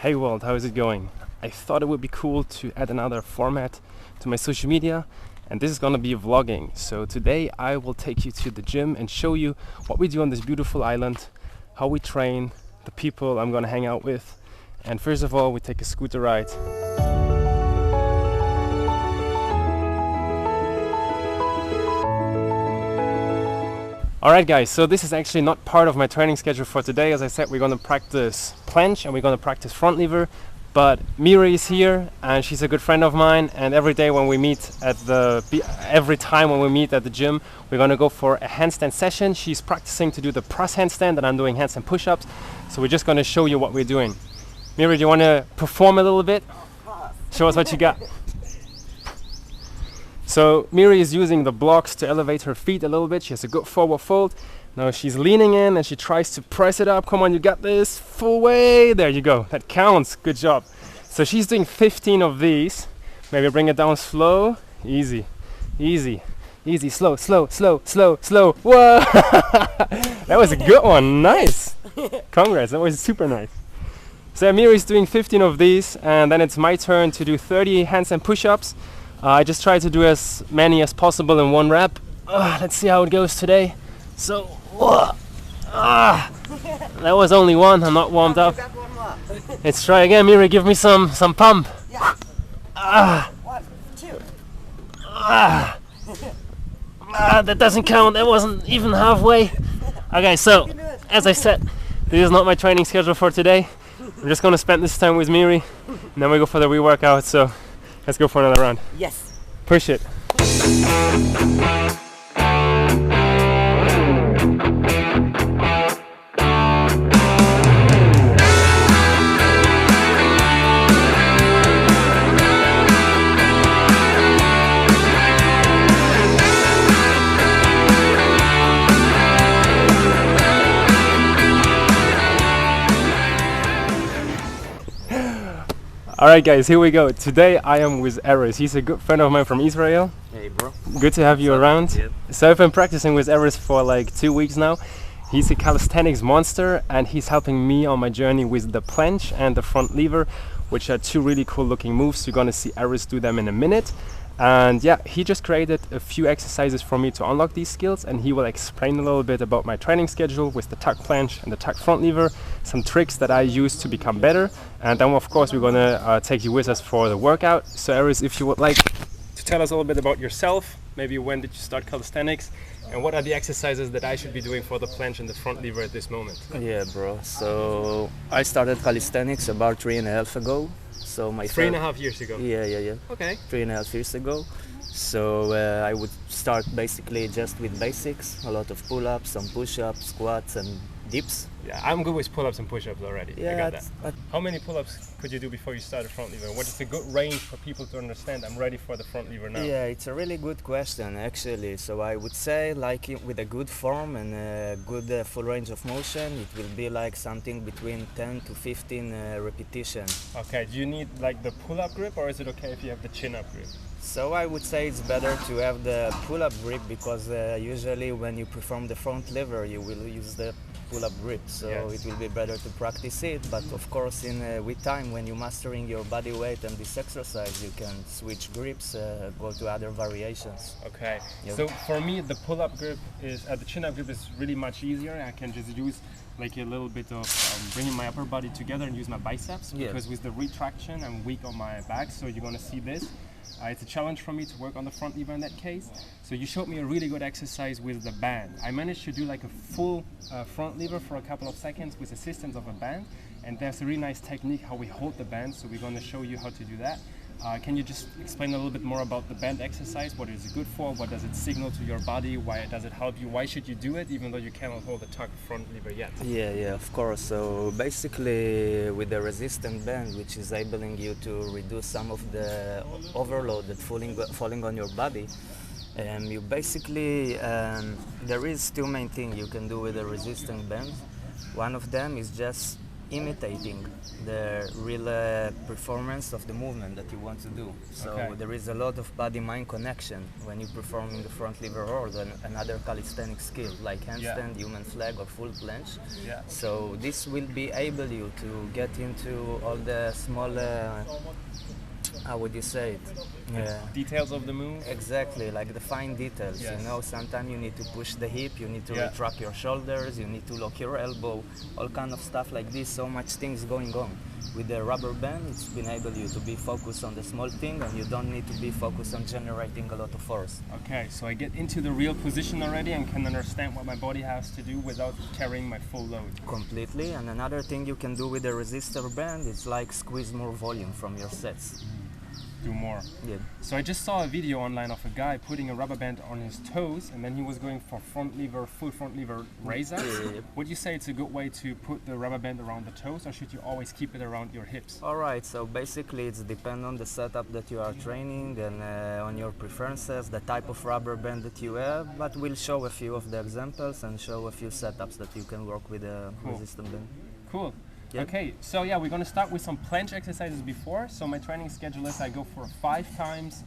Hey world, how is it going? I thought it would be cool to add another format to my social media, and this is gonna be vlogging. So today I will take you to the gym and show you what we do on this beautiful island, how we train, the people I'm gonna hang out with, and first of all we take a scooter ride. Alright guys, so this is actually not part of my training schedule for today. As I said, we're going to practice planche and we're going to practice front lever, but Miri is here and she's a good friend of mine, and every time when we meet at the gym, we're going to go for a handstand session. She's practicing to do the press handstand and I'm doing handstand push-ups, so we're just going to show you what we're doing. Miri, do you want to perform a little bit? Show us what you got. So Miri is using the blocks to elevate her feet a little bit. She has a good forward fold. Now she's leaning in and she tries to press it up. Come on, you got this. Full way. There you go. That counts. Good job. So she's doing 15 of these. Maybe bring it down slow. Easy. Easy. Easy. Slow, slow, slow, slow, slow. Whoa! That was a good one. Nice. Congrats. That was super nice. So Miri's doing 15 of these, and then it's my turn to do 30 handstand push-ups. I just try to do as many as possible in one rep. Let's see how it goes today. So, that was only one. I'm not warmed up. Let's try again. Miri, give me some pump. Yeah. 1, 2. That doesn't count. That wasn't even halfway. Okay, so as I said, this is not my training schedule for today. I'm just gonna spend this time with Miri, and then we go for the re-workout. So. Let's go for another round. Yes. Push it. Alright guys, here we go. Today I am with Erez. He's a good friend of mine from Israel. Hey bro. Good to have you around. Yep. So I've been practicing with Erez for like 2 weeks now. He's a calisthenics monster and he's helping me on my journey with the planche and the front lever, which are two really cool looking moves. You're gonna see Erez do them in a minute. And yeah, he just created a few exercises for me to unlock these skills, and he will explain a little bit about my training schedule with the tuck planche and the tuck front lever, some tricks that I use to become better, and then of course we're gonna take you with us for the workout. So Erez, if you would like to tell us a little bit about yourself, maybe when did you start calisthenics, and what are the exercises that I should be doing for the planche and the front lever at this moment? Yeah bro, so I started calisthenics about 3.5 ago. So my 3.5 years ago? Yeah. Okay. 3.5 years ago. So I would start basically just with basics, a lot of pull-ups, some push-ups, squats and dips. Yeah, I'm good with pull-ups and push-ups already. Yeah, I got that. How many pull-ups could you do before you started front lever? What is a good range for people to understand I'm ready for the front lever now? Yeah, it's a really good question actually. So I would say like with a good form and a good full range of motion, it will be like something between 10 to 15 repetitions. Okay, do you need like the pull-up grip, or is it okay if you have the chin-up grip? So I would say it's better to have the pull-up grip because usually when you perform the front lever you will use the pull-up grip, so yes. It will be better to practice it, but of course with time when you're mastering your body weight and this exercise you can switch grips, go to other variations. Okay, Yep. So for me the pull-up grip is, the chin-up grip is really much easier. I can just use like a little bit of bringing my upper body together and use my biceps, because with the retraction I'm weak on my back, so you're gonna see this. It's a challenge for me to work on the front lever in that case. So you showed me a really good exercise with the band. I managed to do like a full front lever for a couple of seconds with assistance of a band, and there's a really nice technique how we hold the band, so we're going to show you how to do that. Can you just explain a little bit more about the band exercise? What is it good for? What does it signal to your body? Why does it help you? Why should you do it even though you cannot hold the tuck front lever yet? Yeah, of course. So basically with the resistant band, which is enabling you to reduce some of the overload that falling on your body, you basically, there is two main things you can do with the resistant band. One of them is just imitating the real performance of the movement that you want to do. So there is a lot of body-mind connection when you're performing the front lever or another calisthenic skill like handstand, human flag or full planche. So this will be able you to get into all the small, how would you say it? Details of the move? Exactly, like the fine details. You know, sometimes you need to push the hip, you need to retract your shoulders, you need to lock your elbow, all kind of stuff like this. So much things going on. With the rubber band, it's been able you to be focused on the small thing, and you don't need to be focused on generating a lot of force. Okay, so I get into the real position already and can understand what my body has to do without carrying my full load. Completely. And another thing you can do with the resistor band is like squeeze more volume from your sets. Do more. Yeah. So I just saw a video online of a guy putting a rubber band on his toes, and then he was going for full front lever raise-ups. Would you say it's a good way to put the rubber band around the toes, or should you always keep it around your hips? All right, so basically it's depend on the setup that you are training and on your preferences, the type of rubber band that you have, but we'll show a few of the examples and show a few setups that you can work with a resistant band. Cool. Yep. Okay, so we're going to start with some planche exercises before. So my training schedule is I go for 5 times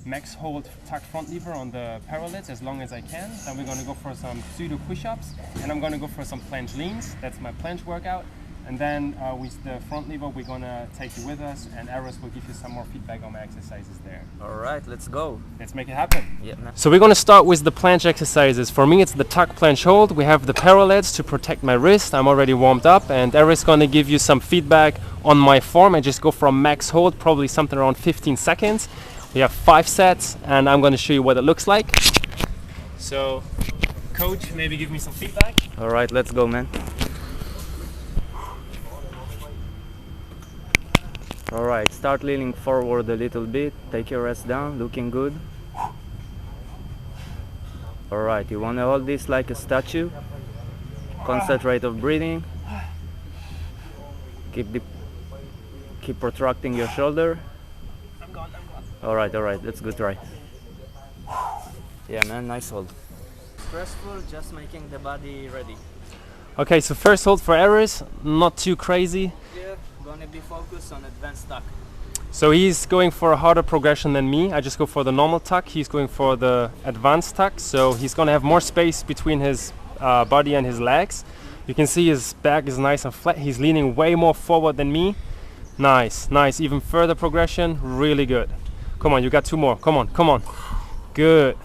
max hold tuck front lever on the parallels as long as I can. Then we're going to go for some pseudo push-ups, and I'm going to go for some planche leans. That's my planche workout. And then with the front lever, we're going to take you with us, and Erez will give you some more feedback on my exercises there. All right, let's go. Let's make it happen. Yeah. So we're going to start with the planche exercises. For me, it's the tuck planche hold. We have the parallels to protect my wrist. I'm already warmed up, and Erez is going to give you some feedback on my form. I just go for a max hold, probably something around 15 seconds. We have 5 sets, and I'm going to show you what it looks like. So, coach, maybe give me some feedback. All right, let's go, man. All right, start leaning forward a little bit. Take your rest down, looking good. All right, you want to hold this like a statue. Concentrate on breathing. Keep protracting your shoulder. I'm gone. All right, let's go try. Yeah, man, nice hold. Stressful, just making the body ready. Okay, so first hold for Erez, not too crazy. Yeah, gonna be focused on advanced tuck. So he's going for a harder progression than me. I just go for the normal tuck. He's going for the advanced tuck. So he's gonna have more space between his body and his legs. You can see his back is nice and flat. He's leaning way more forward than me. Nice. Even further progression, really good. Come on, you got 2 more. Come on. Good.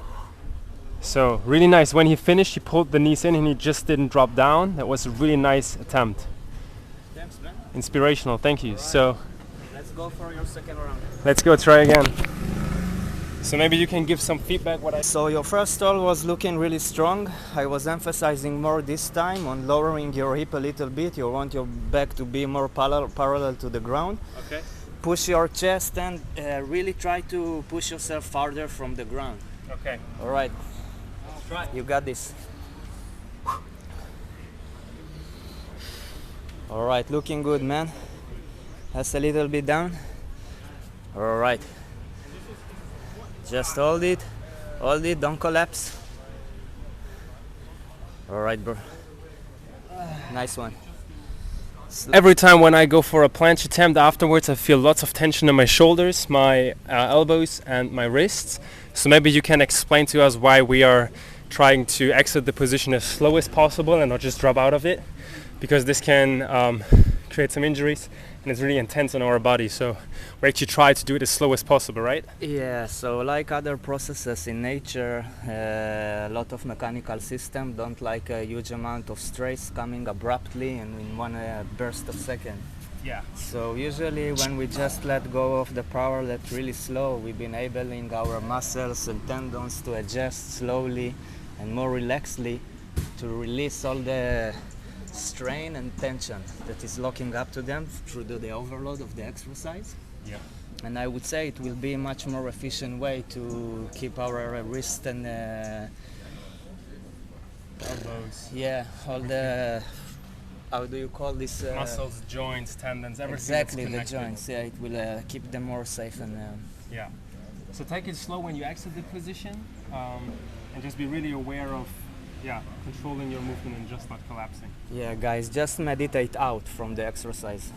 So really nice. When he finished, he pulled the knees in and he just didn't drop down. That was a really nice attempt. Thanks, man. Inspirational, thank you. Right. So let's go for your second round. Let's go try again. So maybe you can give some feedback what I... So your first hold was looking really strong. I was emphasizing more this time on lowering your hip a little bit. You want your back to be more parallel to the ground. Okay. Push your chest and really try to push yourself farther from the ground. Okay. All right. Try. You got this. All right, looking good, man. That's a little bit down. All right. Just hold it, don't collapse. All right, bro. Nice one. Every time when I go for a planche attempt afterwards, I feel lots of tension in my shoulders, my elbows and my wrists. So maybe you can explain to us why we are trying to exit the position as slow as possible and not just drop out of it, because this can create some injuries and it's really intense on our body. So we actually try to do it as slow as possible, right? Yeah, so like other processes in nature, a lot of mechanical systems don't like a huge amount of stress coming abruptly and in one burst of second. Yeah. So usually when we just let go of the power that's really slow, we've been enabling our muscles and tendons to adjust slowly and more relaxedly to release all the strain and tension that is locking up to them through the overload of the exercise. Yeah. And I would say it will be a much more efficient way to keep our wrist and elbows. Yeah, all the, how do you call this? Muscles, joints, tendons, everything. Exactly, the joints. Yeah, it will keep them more safe and. Yeah. So take it slow when you exit the position, and just be really aware of yeah, controlling your movement and just not collapsing. Yeah, guys, just meditate out from the exercise.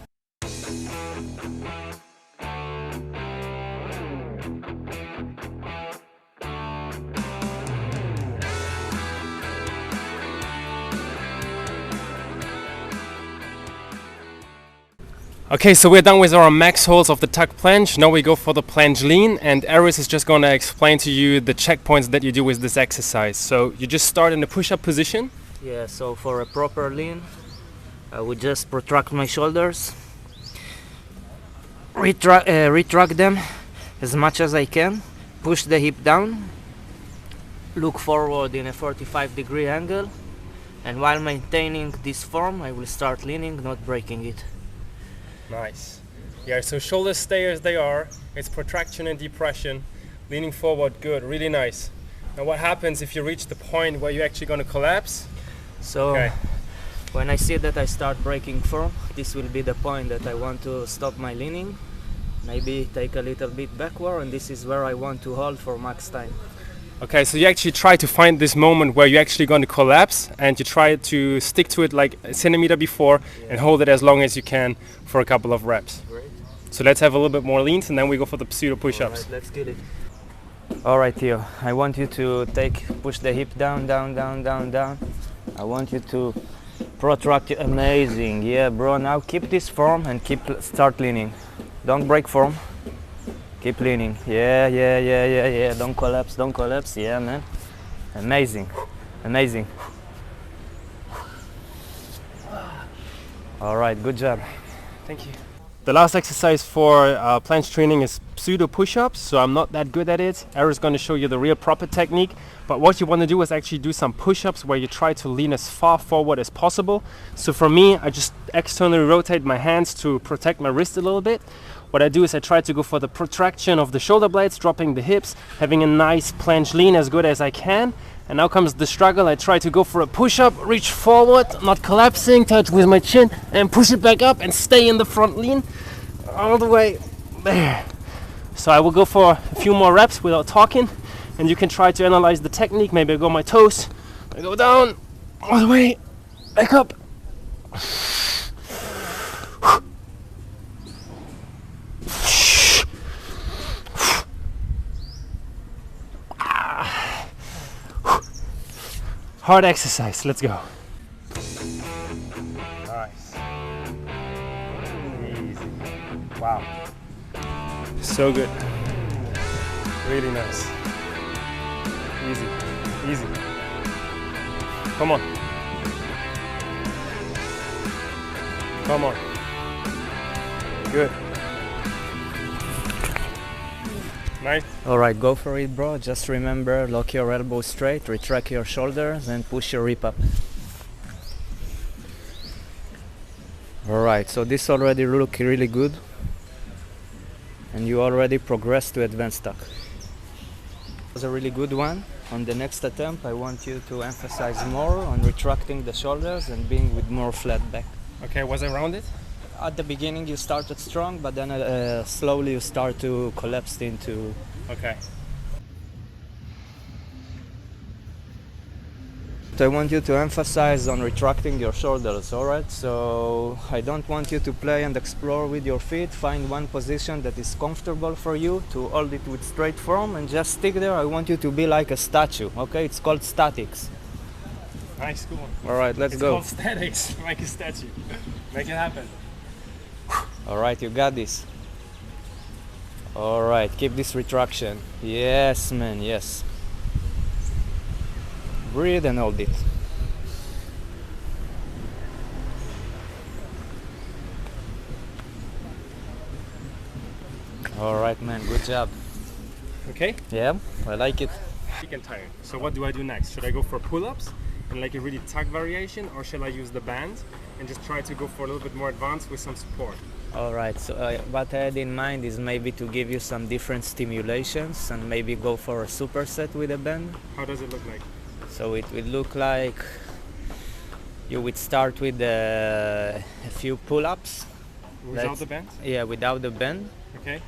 Okay, so we're done with our max holds of the tuck planche. Now we go for the planche lean, and Erez is just going to explain to you the checkpoints that you do with this exercise. So you just start in the push-up position. Yeah, so for a proper lean, I would just protract my shoulders, retract them as much as I can, push the hip down, look forward in a 45-degree angle, and while maintaining this form, I will start leaning, not breaking it. Nice. Yeah, so shoulders stay as they are. It's protraction and depression. Leaning forward, good, really nice. Now what happens if you reach the point where you're actually going to collapse? So Okay. when I see that I start breaking form, this will be the point that I want to stop my leaning, maybe take a little bit backward, and this is where I want to hold for max time. Okay, so you actually try to find this moment where you're actually going to collapse, and you try to stick to it like a centimeter before and hold it as long as you can for a couple of reps. Great. So let's have a little bit more leans, and then we go for the pseudo push-ups. Alright, let's get it. Alright, Theo, I want you to push the hip down, down, down, down, down. I want you to protract it. Amazing, yeah, bro. Now keep this form and start leaning. Don't break form. Keep leaning. Yeah, yeah, yeah, yeah, yeah. Don't collapse, don't collapse. Yeah, man. Amazing, amazing. All right, good job. Thank you. The last exercise for planche training is pseudo push-ups, so I'm not that good at it. Erez is going to show you the real proper technique, but what you want to do is actually do some push-ups where you try to lean as far forward as possible. So for me, I just externally rotate my hands to protect my wrist a little bit. What I do is I try to go for the protraction of the shoulder blades, dropping the hips, having a nice planche lean as good as I can. And now comes the struggle. I try to go for a push-up, reach forward, not collapsing, touch with my chin, and push it back up and stay in the front lean all the way there. So I will go for a few more reps without talking, and you can try to analyze the technique. Maybe I go my toes, I go down, all the way, back up. Hard exercise, let's go. Nice. Easy. Wow. So good. Really nice. Easy. Easy. Come on. Come on. Good. Nice. Alright, go for it, bro. Just remember, lock your elbows straight, retract your shoulders, and push your hip up. Alright, so this already look really good. And you already progressed to advanced tuck. It was a really good one. On the next attempt, I want you to emphasize more on retracting the shoulders and being with more flat back. Okay, was I rounded? At the beginning you started strong, but then slowly you start to collapse into... Okay. I want you to emphasize on retracting your shoulders, alright? So I don't want you to play and explore with your feet. Find one position that is comfortable for you to hold it with straight form and just stick there. I want you to be like a statue, okay? It's called statics. Nice, cool. Alright, let's It's go. called statics, like a statue. Make it happen. Alright, you got this. Alright, keep this retraction. Yes, man, yes. Breathe and hold it. Alright, man, good job. Okay? Yeah, I like it. Weak and tired. So what do I do next? Should I go for pull-ups and like a really tuck variation, or shall I use the band and just try to go for a little bit more advanced with some support? Alright, so what I had in mind is maybe to give you some different stimulations and maybe go for a superset with a band. How does it look like? So it will look like you would start with a few pull-ups. Without the band? Yeah, without the band. Okay.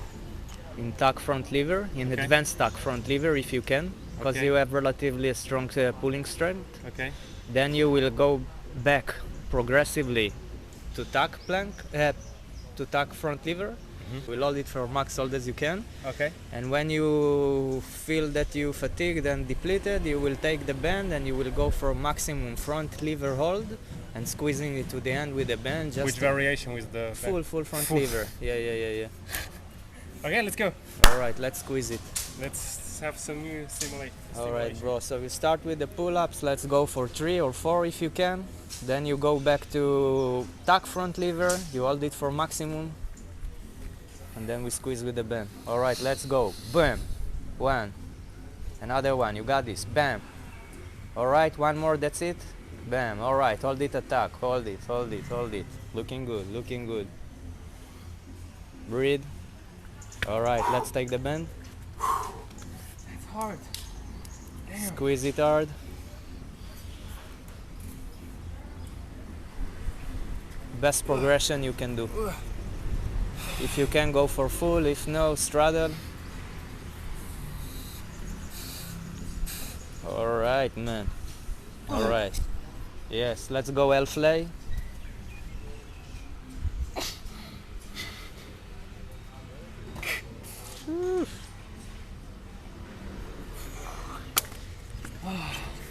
In tuck front lever, in Okay. advanced tuck front lever if you can. because Okay. you have relatively a strong pulling strength. Okay. Then you will go back progressively to tuck plank, to tuck front lever. We'll hold it for max hold as you can. Okay. And when you feel that you fatigued and depleted, you will take the band and you will go for maximum front lever hold and squeezing it to the end with the band. Just Which variation with the full front Full. lever. Yeah. Okay, let's go. All right, let's squeeze it. Let's have some new simulation. All right, bro. So we start with the pull-ups. Let's go for 3 or 4 if you can. Then you go back to tuck front lever. You hold it for maximum. And then we squeeze with the band. All right, let's go. Bam. 1. Another one. You got this. Bam. All right, one more. That's it. Bam. All right, hold it, attack. Hold it. Looking good. Breathe. All right, let's take the band. It's hard. Damn. Squeeze it hard. Best progression you can do. If you can, go for full. If no, straddle. All right, man. All right. Yes, let's go elf lay.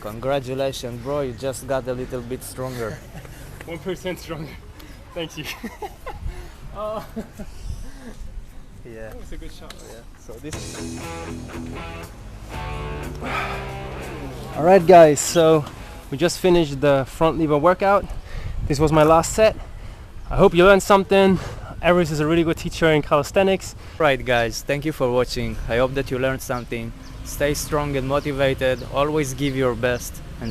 Congratulations, bro. You just got a little bit stronger. 1% stronger. Thank you. Oh, Yeah. that was a good shot. Yeah. So this. All right, guys. So we just finished the front lever workout. This was my last set. I hope you learned something. Erez is a really good teacher in calisthenics. Right, guys. Thank you for watching. I hope that you learned something. Stay strong and motivated. Always give your best. And